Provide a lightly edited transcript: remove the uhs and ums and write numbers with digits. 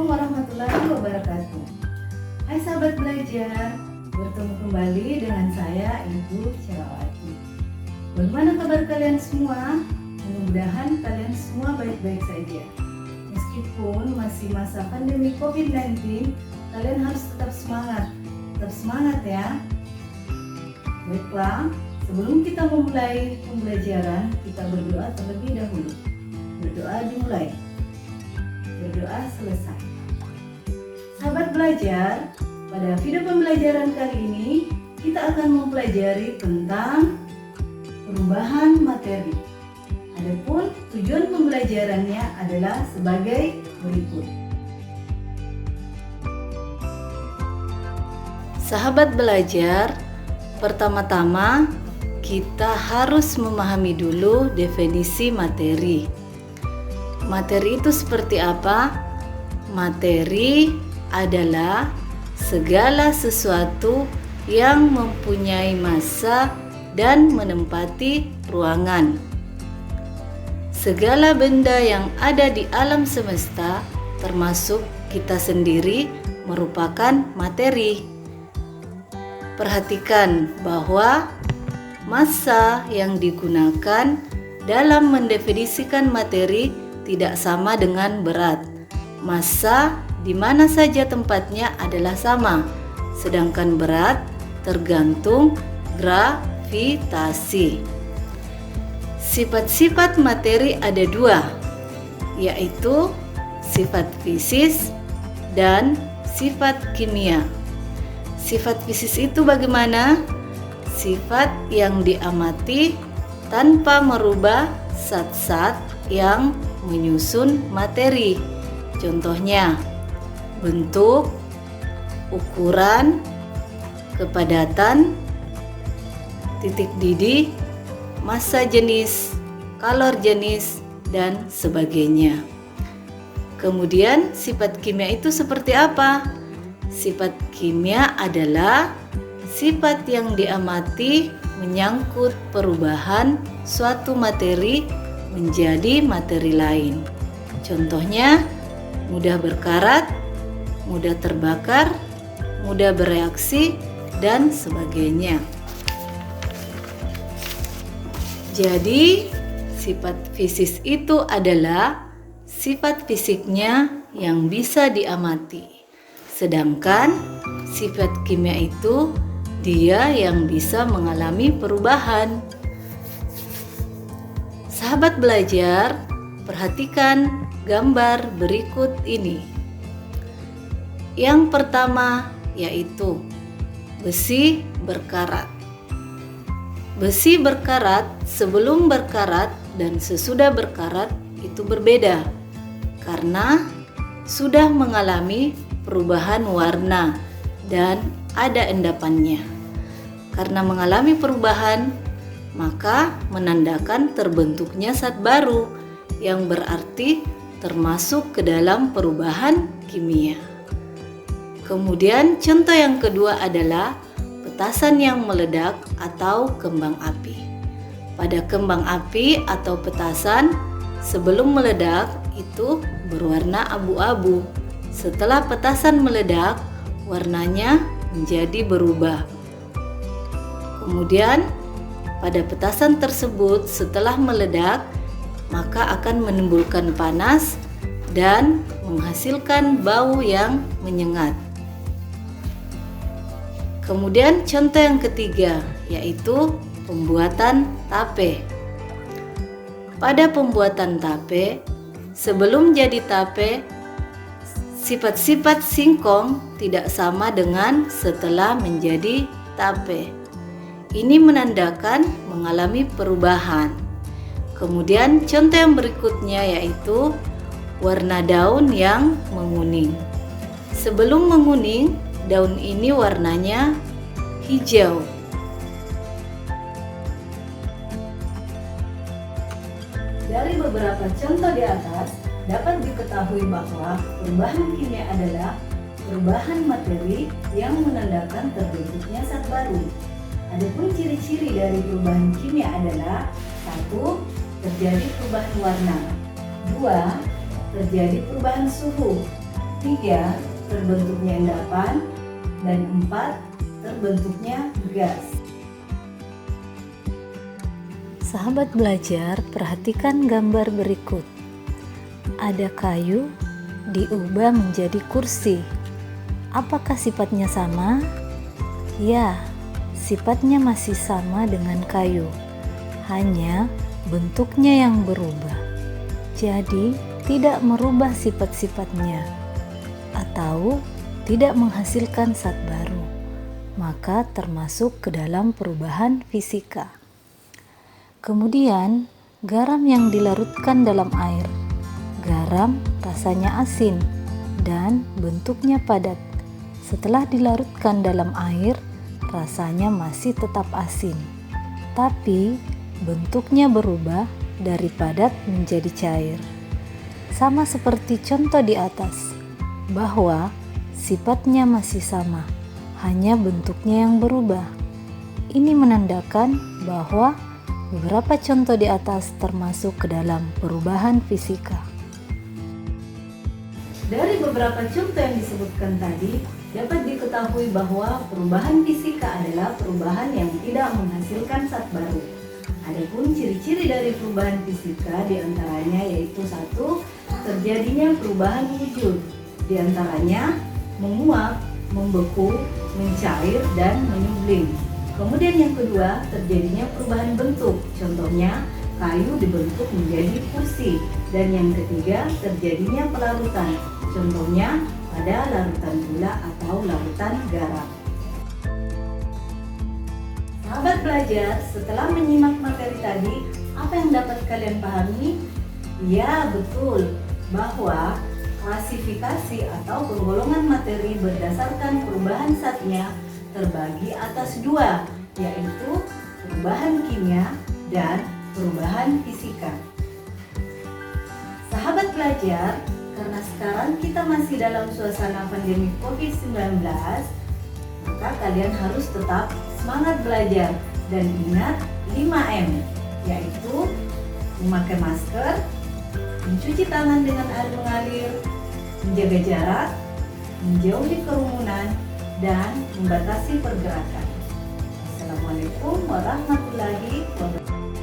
Assalamualaikum warahmatullahi wabarakatuh. Hai sahabat belajar, bertemu kembali dengan saya Ibu Cirawati. Bagaimana kabar kalian semua? Mudah-mudahan kalian semua baik-baik saja. Meskipun masih masa pandemi COVID-19, kalian harus tetap semangat. Tetap semangat ya. Baiklah, sebelum kita memulai pembelajaran, kita berdoa terlebih dahulu. Berdoa dimulai. Berdoa selesai. Sahabat belajar, pada video pembelajaran kali ini kita akan mempelajari tentang perubahan materi. Adapun tujuan pembelajarannya adalah sebagai berikut. Sahabat belajar, pertama-tama kita harus memahami dulu definisi materi. Materi itu seperti apa? Materi adalah segala sesuatu yang mempunyai massa dan menempati ruangan. Segala benda yang ada di alam semesta, termasuk kita sendiri, merupakan materi. Perhatikan bahwa massa yang digunakan dalam mendefinisikan materi tidak sama dengan berat. Massa di mana saja tempatnya adalah sama, sedangkan berat tergantung gravitasi. Sifat-sifat materi ada dua, yaitu sifat fisis dan sifat kimia. Sifat fisis itu bagaimana? Sifat yang diamati tanpa merubah zat-zat yang menyusun materi. Contohnya, bentuk, ukuran, kepadatan, titik didih, massa jenis, kalor jenis, dan sebagainya. Kemudian sifat kimia itu seperti apa? Sifat kimia adalah sifat yang diamati menyangkut perubahan suatu materi menjadi materi lain. Contohnya, mudah berkarat, mudah terbakar, mudah bereaksi, dan sebagainya. Jadi, sifat fisis itu adalah sifat fisiknya yang bisa diamati. Sedangkan sifat kimia itu dia yang bisa mengalami perubahan. Sahabat belajar, perhatikan gambar berikut ini. Yang pertama yaitu besi berkarat. Besi berkarat sebelum berkarat dan sesudah berkarat itu berbeda karena sudah mengalami perubahan warna dan ada endapannya. Karena mengalami perubahan, maka menandakan terbentuknya zat baru yang berarti termasuk ke dalam perubahan kimia. Kemudian contoh yang kedua adalah petasan yang meledak atau kembang api. Pada kembang api atau petasan sebelum meledak itu berwarna abu-abu. Setelah petasan meledak, warnanya menjadi berubah. Kemudian pada petasan tersebut setelah meledak, maka akan menimbulkan panas dan menghasilkan bau yang menyengat. Kemudian contoh yang ketiga yaitu pembuatan tape. Pada pembuatan tape, sebelum jadi tape, sifat-sifat singkong tidak sama dengan setelah menjadi tape. Ini menandakan mengalami perubahan. Kemudian contoh yang berikutnya yaitu warna daun yang menguning. Sebelum menguning, daun ini warnanya hijau. Dari beberapa contoh di atas, dapat diketahui bahwa perubahan kimia adalah perubahan materi yang menandakan terbentuknya zat baru. Adapun ciri-ciri dari perubahan kimia adalah 1. Terjadi perubahan warna. 2. Terjadi perubahan suhu. 3. Terbentuknya endapan, dan 4. Terbentuknya gas. Sahabat belajar, perhatikan gambar berikut. Ada kayu diubah menjadi kursi. Apakah sifatnya sama? Ya, sifatnya masih sama dengan kayu, hanya bentuknya yang berubah. Jadi, tidak merubah sifat-sifatnya atau tidak menghasilkan zat baru, maka termasuk ke dalam perubahan fisika. Kemudian, garam yang dilarutkan dalam air. Garam rasanya asin dan bentuknya padat. Setelah dilarutkan dalam air, rasanya masih tetap asin, tapi bentuknya berubah dari padat menjadi cair. Sama seperti contoh di atas, bahwa sifatnya masih sama, hanya bentuknya yang berubah. Ini menandakan bahwa beberapa contoh di atas termasuk ke dalam perubahan fisika. Dari beberapa contoh yang disebutkan tadi, dapat diketahui bahwa perubahan fisika adalah perubahan yang tidak menghasilkan zat baru. Adapun ciri-ciri dari perubahan fisika diantaranya yaitu 1. Terjadinya perubahan wujud, diantaranya menguap, membeku, mencair, dan menyublim. Kemudian yang kedua, terjadinya perubahan bentuk, contohnya kayu dibentuk menjadi kursi. Dan yang ketiga, terjadinya pelarutan, contohnya pada larutan gula atau larutan garam. Sahabat belajar, setelah menyimak materi tadi, apa yang dapat kalian pahami? Ya, betul, bahwa klasifikasi atau penggolongan materi berdasarkan perubahan zatnya terbagi atas 2, yaitu perubahan kimia dan perubahan fisika. Sahabat belajar, karena sekarang kita masih dalam suasana pandemi COVID-19, maka kalian harus tetap semangat belajar dan ingat 5M, yaitu memakai masker, mencuci tangan dengan air mengalir, menjaga jarak, menjauhi kerumunan, dan membatasi pergerakan. Assalamualaikum warahmatullahi wabarakatuh.